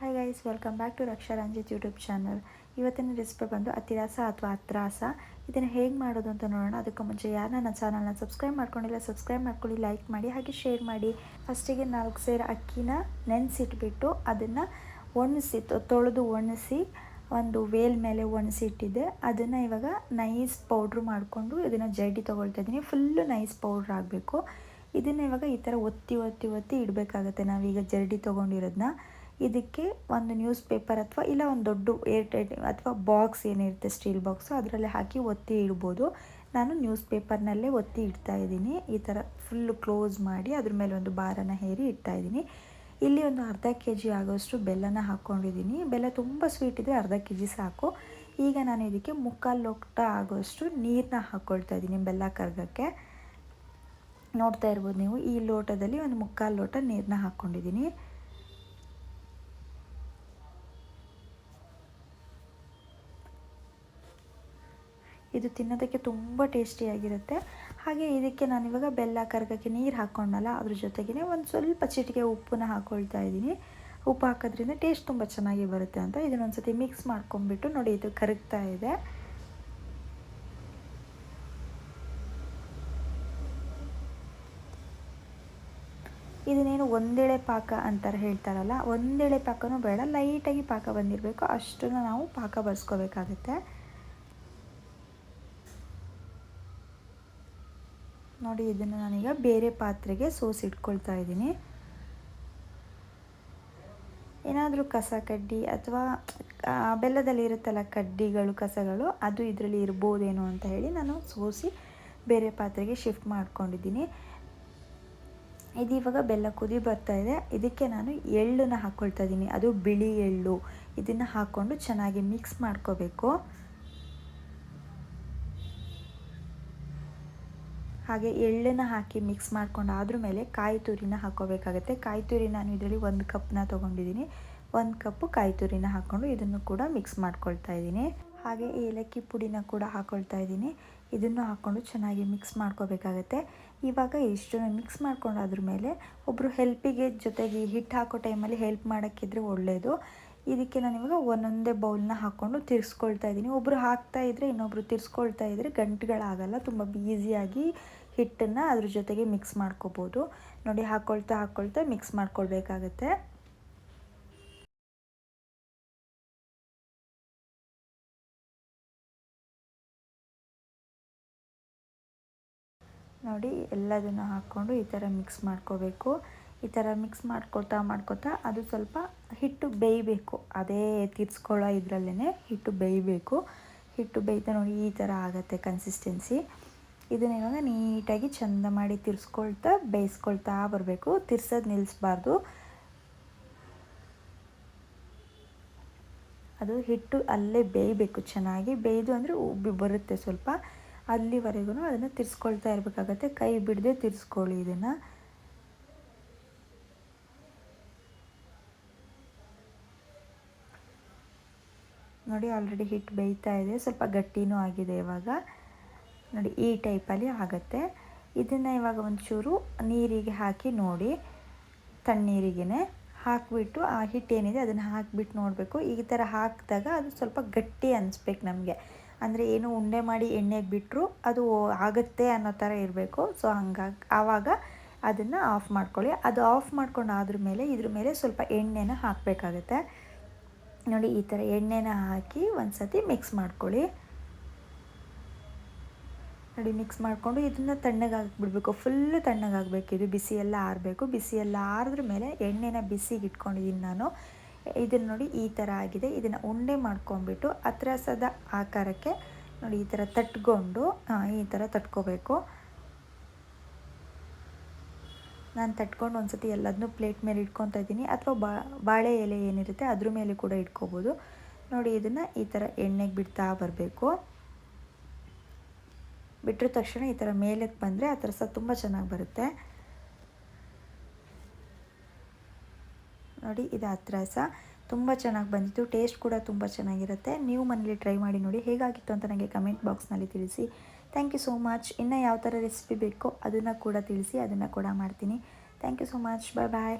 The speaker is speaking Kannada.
Hi guys, welcome back to Raksha Ranjith YouTube channel. ಇವತ್ತಿನ ರೆಸಿಪಿ ಬಂದು ಅತಿರಾಸ ಅಥವಾ ಅತ್ರಾಸ. ಇದನ್ನು ಹೇಗೆ ಮಾಡೋದು ಅಂತ ನೋಡೋಣ. ಅದಕ್ಕೂ ಮುಂಚೆ ಯಾರು ನನ್ನ ಚಾನಲ್ನ ಸಬ್ಸ್ಕ್ರೈಬ್ ಮಾಡ್ಕೊಂಡಿಲ್ಲ ಸಬ್ಸ್ಕ್ರೈಬ್ ಮಾಡ್ಕೊಳ್ಳಿ, ಲೈಕ್ ಮಾಡಿ, ಹಾಗೆ ಶೇರ್ ಮಾಡಿ. ಫಸ್ಟಿಗೆ 4 ಸೇರು ಅಕ್ಕಿನ ನೆನೆಸಿಟ್ಬಿಟ್ಟು ಅದನ್ನು ತೊಳೆದು ಒಣಗಿಸಿ ಒಂದು ವೇಲ್ ಮೇಲೆ ಒಣಸಿಟ್ಟಿದ್ದೆ. ಅದನ್ನು ಇವಾಗ ನೈಸ್ ಪೌಡ್ರ್ ಮಾಡಿಕೊಂಡು ಇದನ್ನು ಜಡ್ಡಿ ತೊಗೊಳ್ತಾ ಇದ್ದೀನಿ. ಫುಲ್ಲು ನೈಸ್ ಪೌಡ್ರ್ ಆಗಬೇಕು. ಇದನ್ನು ಇವಾಗ ಈ ಥರ ಒತ್ತಿ ಒತ್ತಿ ಒತ್ತಿ ಇಡಬೇಕಾಗತ್ತೆ. ನಾವೀಗ ಜರಡಿ ತೊಗೊಂಡಿರೋದನ್ನ ಇದಕ್ಕೆ ಒಂದು ನ್ಯೂಸ್ ಪೇಪರ್ ಅಥವಾ ಇಲ್ಲ ಒಂದು ದೊಡ್ಡ ಏರ್ ಟೈಟ್ ಅಥವಾ ಬಾಕ್ಸ್ ಏನಿರುತ್ತೆ ಸ್ಟೀಲ್ ಬಾಕ್ಸು ಅದರಲ್ಲಿ ಹಾಕಿ ಒತ್ತಿ ಇಡ್ಬೋದು. ನಾನು ನ್ಯೂಸ್ ಪೇಪರ್ನಲ್ಲೇ ಒತ್ತಿ ಇಡ್ತಾ ಇದ್ದೀನಿ. ಈ ಥರ ಫುಲ್ಲು ಕ್ಲೋಸ್ ಮಾಡಿ ಅದ್ರ ಮೇಲೆ ಒಂದು ಬಾರನ ಹೇರಿ ಇಡ್ತಾ ಇದ್ದೀನಿ. ಇಲ್ಲಿ ಒಂದು ಅರ್ಧ kg ಆಗೋಷ್ಟು ಬೆಲ್ಲನ ಹಾಕ್ಕೊಂಡಿದ್ದೀನಿ. ಬೆಲ್ಲ ತುಂಬ ಸ್ವೀಟ್ ಇದ್ದರೆ ಅರ್ಧ kg ಸಾಕು. ಈಗ ನಾನು ಇದಕ್ಕೆ 3/4 ಲೋಟ ಆಗೋಷ್ಟು ನೀರನ್ನ ಹಾಕ್ಕೊಳ್ತಾ ಇದ್ದೀನಿ ಬೆಲ್ಲ ಕರಗಕ್ಕೆ. ನೋಡ್ತಾ ಇರ್ಬೋದು ನೀವು, ಈ ಲೋಟದಲ್ಲಿ ಒಂದು 3/4 ಲೋಟ ನೀರನ್ನ ಹಾಕ್ಕೊಂಡಿದ್ದೀನಿ. ಇದು ತಿನ್ನೋದಕ್ಕೆ ತುಂಬ ಟೇಸ್ಟಿಯಾಗಿರುತ್ತೆ. ಹಾಗೆ ಇದಕ್ಕೆ ನಾನಿವಾಗ ಬೆಲ್ಲ ಕರಗಕ್ಕೆ ನೀರು ಹಾಕ್ಕೊಂಡಲ್ಲ, ಅದ್ರ ಜೊತೆಗೇ ಒಂದು ಸ್ವಲ್ಪ ಚಿಟಿಕೆ ಉಪ್ಪನ್ನ ಹಾಕ್ಕೊಳ್ತಾ ಇದ್ದೀನಿ. ಉಪ್ಪು ಹಾಕೋದ್ರಿಂದ ಟೇಸ್ಟ್ ತುಂಬ ಚೆನ್ನಾಗಿ ಬರುತ್ತೆ ಅಂತ ಇದನ್ನೊಂದು ಸತಿ ಮಿಕ್ಸ್ ಮಾಡ್ಕೊಂಡ್ಬಿಟ್ಟು ನೋಡಿ, ಇದು ಕರಗ್ತಾ ಇದೆ. ಇದನ್ನೇನು ಒಂದೇಳೆ ಪಾಕ ಅಂತಾರೆ ಹೇಳ್ತಾರಲ್ಲ, ಒಂದೇಳೆ ಪಾಕನೂ ಬೇಡ, ಲೈಟಾಗಿ ಪಾಕ ಬಂದಿರಬೇಕು, ಅಷ್ಟನ್ನು ನಾವು ಪಾಕ ಬರ್ಸ್ಕೋಬೇಕಾಗುತ್ತೆ. ನೋಡಿ, ಇದನ್ನು ನಾನೀಗ ಬೇರೆ ಪಾತ್ರೆಗೆ ಸೋಸಿಟ್ಕೊಳ್ತಾ ಇದ್ದೀನಿ. ಏನಾದರೂ ಕಸ ಕಡ್ಡಿ ಅಥವಾ ಬೆಲ್ಲದಲ್ಲಿ ಇರುತ್ತಲ್ಲ ಕಡ್ಡಿಗಳು ಕಸಗಳು, ಅದು ಇದರಲ್ಲಿ ಇರ್ಬೋದೇನೋ ಅಂತ ಹೇಳಿ ನಾನು ಸೋಸಿ ಬೇರೆ ಪಾತ್ರೆಗೆ ಶಿಫ್ಟ್ ಮಾಡ್ಕೊಂಡಿದ್ದೀನಿ. ಇದು ಇವಾಗ ಬೆಲ್ಲ ಕುದಿ ಬರ್ತಾ ಇದೆ. ಇದಕ್ಕೆ ನಾನು ಎಳ್ಳನ್ನು ಹಾಕ್ಕೊಳ್ತಾ ಇದ್ದೀನಿ. ಅದು ಬಿಳಿ ಎಳ್ಳು. ಇದನ್ನು ಹಾಕ್ಕೊಂಡು ಚೆನ್ನಾಗಿ ಮಿಕ್ಸ್ ಮಾಡ್ಕೋಬೇಕು. ಹಾಗೆ ಎಳ್ಳನ್ನು ಹಾಕಿ ಮಿಕ್ಸ್ ಮಾಡ್ಕೊಂಡು ಆದ್ರ ಮೇಲೆ ಕಾಯಿ ತುರಿನ ಹಾಕ್ಕೋಬೇಕಾಗತ್ತೆ. ಕಾಯಿ ತುರಿ ನಾನು ಇದರಲ್ಲಿ 1 ಕಪ್ನ ತೊಗೊಂಡಿದ್ದೀನಿ. 1 ಕಪ್ಪು ಕಾಯಿ ತುರಿನ ಹಾಕ್ಕೊಂಡು ಇದನ್ನು ಕೂಡ ಮಿಕ್ಸ್ ಮಾಡ್ಕೊಳ್ತಾ ಇದ್ದೀನಿ. ಹಾಗೆ ಏಲಕ್ಕಿ ಪುಡಿನ ಕೂಡ ಹಾಕ್ಕೊಳ್ತಾ ಇದ್ದೀನಿ. ಇದನ್ನು ಹಾಕ್ಕೊಂಡು ಚೆನ್ನಾಗಿ ಮಿಕ್ಸ್ ಮಾಡ್ಕೋಬೇಕಾಗತ್ತೆ. ಇವಾಗ ಇಷ್ಟನ್ನು ಮಿಕ್ಸ್ ಮಾಡ್ಕೊಂಡಾದ್ರ ಮೇಲೆ ಒಬ್ಬರು ಹೆಲ್ಪಿಗೆ ಜೊತೆಗೆ ಹಿಟ್ಟು ಹಾಕೋ ಟೈಮಲ್ಲಿ ಹೆಲ್ಪ್ ಮಾಡೋಕ್ಕಿದ್ರೆ ಒಳ್ಳೆಯದು. ಇದಕ್ಕೆ ನಾನಿವಾಗ ಒಂದೊಂದೇ ಬೌಲ್ನ ಹಾಕ್ಕೊಂಡು ತಿರ್ಸ್ಕೊಳ್ತಾ ಇದ್ದೀನಿ. ಒಬ್ಬರು ಹಾಕ್ತಾ ಇದ್ದರೆ ಇನ್ನೊಬ್ಬರು ತಿರ್ಸ್ಕೊಳ್ತಾ ಇದ್ದರೆ ಗಂಟುಗಳಾಗಲ್ಲ, ತುಂಬ ಈಸಿಯಾಗಿ ಹಿಟ್ಟನ್ನು ಅದ್ರ ಜೊತೆಗೆ ಮಿಕ್ಸ್ ಮಾಡ್ಕೋಬೋದು. ನೋಡಿ, ಹಾಕ್ಕೊಳ್ತಾ ಮಿಕ್ಸ್ ಮಾಡ್ಕೊಳ್ಬೇಕಾಗತ್ತೆ. ನೋಡಿ, ಎಲ್ಲದನ್ನು ಹಾಕ್ಕೊಂಡು ಈ ಥರ ಮಿಕ್ಸ್ ಮಾಡ್ಕೋಬೇಕು. ಈ ಥರ ಮಿಕ್ಸ್ ಮಾಡ್ಕೊತಾ ಅದು ಸ್ವಲ್ಪ ಹಿಟ್ಟು ಬೇಯಬೇಕು. ಅದೇ ತಿರ್ಸ್ಕೊಳ್ಳೋ ಇದರಲ್ಲೇ ಹಿಟ್ಟು ಬೇಯಬೇಕು. ಹಿಟ್ಟು ಬೇಯ್ತಾ ನೋಡಿ ಈ ಥರ ಆಗುತ್ತೆ ಕನ್ಸಿಸ್ಟೆನ್ಸಿ. ಇದನ್ನ ಇವಾಗ ನೀಟಾಗಿ ಚೆಂದ ಮಾಡಿ ತಿರ್ಸ್ಕೊಳ್ತಾ ಬೇಯಿಸ್ಕೊಳ್ತಾ ಬರಬೇಕು. ತಿರ್ಸೋದು ನಿಲ್ಲಿಸ್ಬಾರ್ದು. ಅದು ಹಿಟ್ಟು ಅಲ್ಲೇ ಬೇಯಬೇಕು. ಚೆನ್ನಾಗಿ ಬೇಯ್ದು ಅಂದರೆ ಉಬ್ಬಿ ಬರುತ್ತೆ ಸ್ವಲ್ಪ. ಅಲ್ಲಿವರೆಗೂ ಅದನ್ನು ತಿರ್ಸ್ಕೊಳ್ತಾ ಇರಬೇಕಾಗತ್ತೆ. ಕೈ ಬಿಡದೆ ತಿರ್ಸ್ಕೊಳ್ಳಿ ಇದನ್ನು. ನೋಡಿ, ಆಲ್ರೆಡಿ ಹಿಟ್ಟು ಬೇಯ್ತಾ ಇದೆ, ಸ್ವಲ್ಪ ಗಟ್ಟಿನೂ ಆಗಿದೆ. ಇವಾಗ ನೋಡಿ ಈ ಟೈಪಲ್ಲಿ ಆಗುತ್ತೆ. ಇದನ್ನು ಇವಾಗ ಒಂಚೂರು ನೀರಿಗೆ ಹಾಕಿ ನೋಡಿ, ತಣ್ಣೀರಿಗೇ ಹಾಕಿಬಿಟ್ಟು ಆ ಹಿಟ್ಟೇನಿದೆ ಅದನ್ನು ಹಾಕಿಬಿಟ್ಟು ನೋಡಬೇಕು. ಈ ಥರ ಹಾಕಿದಾಗ ಅದು ಸ್ವಲ್ಪ ಗಟ್ಟಿ ಅನಿಸ್ಬೇಕು ನಮಗೆ. ಅಂದರೆ ಏನು ಉಂಡೆ ಮಾಡಿ ಎಣ್ಣೆಗೆ ಬಿಟ್ಟರು ಅದು ಆಗುತ್ತೆ ಅನ್ನೋ ಥರ ಇರಬೇಕು. ಸೊ ಹಂಗಾಗಿ ಆವಾಗ ಅದನ್ನು ಆಫ್ ಮಾಡ್ಕೊಳ್ಳಿ. ಅದು ಆಫ್ ಮಾಡ್ಕೊಂಡು ಆದ್ರ ಮೇಲೆ ಇದ್ರ ಮೇಲೆ ಸ್ವಲ್ಪ ಎಣ್ಣೆನ ಹಾಕಬೇಕಾಗತ್ತೆ. ನೋಡಿ, ಈ ಥರ ಎಣ್ಣೆನ ಹಾಕಿ ಒಂದು ಸತಿ ಮಿಕ್ಸ್ ಮಾಡ್ಕೊಳ್ಳಿ. ನೋಡಿ, ಮಿಕ್ಸ್ ಮಾಡಿಕೊಂಡು ಇದನ್ನು ತಣ್ಣಗಾಗಿಬಿಡ್ಬೇಕು. ಫುಲ್ಲು ತಣ್ಣಗಾಗಬೇಕು. ಇದು ಬಿಸಿ ಎಲ್ಲ ಆರಬೇಕು. ಬಿಸಿ ಎಲ್ಲ ಆರಿದ್ರ ಮೇಲೆ ಎಣ್ಣೆನ ಬಿಸಿಗೆ ಇಟ್ಕೊಂಡಿದ್ದೀನಿ ನಾನು. ಇದನ್ನು ನೋಡಿ ಈ ಥರ ಆಗಿದೆ. ಇದನ್ನು ಉಂಡೆ ಮಾಡ್ಕೊಂಬಿಟ್ಟು ಅತ್ರಾಸದ ಆಕಾರಕ್ಕೆ ನೋಡಿ ಈ ಥರ ತಟ್ಕೊಂಡು ಈ ಥರ ತಟ್ಕೋಬೇಕು. ನಾನು ತಟ್ಕೊಂಡು ಒಂದು ಸತಿ ಎಲ್ಲದನ್ನೂ ಪ್ಲೇಟ್ ಮೇಲೆ ಇಟ್ಕೊತಾ ಇದ್ದೀನಿ, ಅಥವಾ ಬಾಳೆ ಎಲೆ ಏನಿರುತ್ತೆ ಅದ್ರ ಮೇಲೆ ಕೂಡ ಇಟ್ಕೋಬೋದು. ನೋಡಿ, ಇದನ್ನು ಈ ಥರ ಎಣ್ಣೆಗೆ ಬಿಡ್ತಾ ಬರಬೇಕು. ಬಿಟ್ಟರ ತಕ್ಷಣ ಈ ಥರ ಮೇಲಕ್ಕೆ ಬಂದರೆ ಆ ಥರ ಸಹ ತುಂಬ ಚೆನ್ನಾಗಿ ಬರುತ್ತೆ. ನೋಡಿ, ಇದು ಅತ್ರಾಸ ತುಂಬ ಚೆನ್ನಾಗಿ ಬಂದಿತ್ತು. ಟೇಸ್ಟ್ ಕೂಡ ತುಂಬ ಚೆನ್ನಾಗಿರುತ್ತೆ. ನೀವು ಮನೇಲಿ ಟ್ರೈ ಮಾಡಿ ನೋಡಿ, ಹೇಗಾಗಿತ್ತು ಅಂತ ನನಗೆ ಕಮೆಂಟ್ ಬಾಕ್ಸ್ನಲ್ಲಿ ತಿಳಿಸಿ. Thank you so much. ಇನ್ನು ಯಾವ ಥರ ರೆಸಿಪಿ ಬೇಕೋ ಅದನ್ನು ಕೂಡ ತಿಳಿಸಿ, ಅದನ್ನು ಕೂಡ ಮಾಡ್ತೀನಿ. Thank you so much. Bye bye.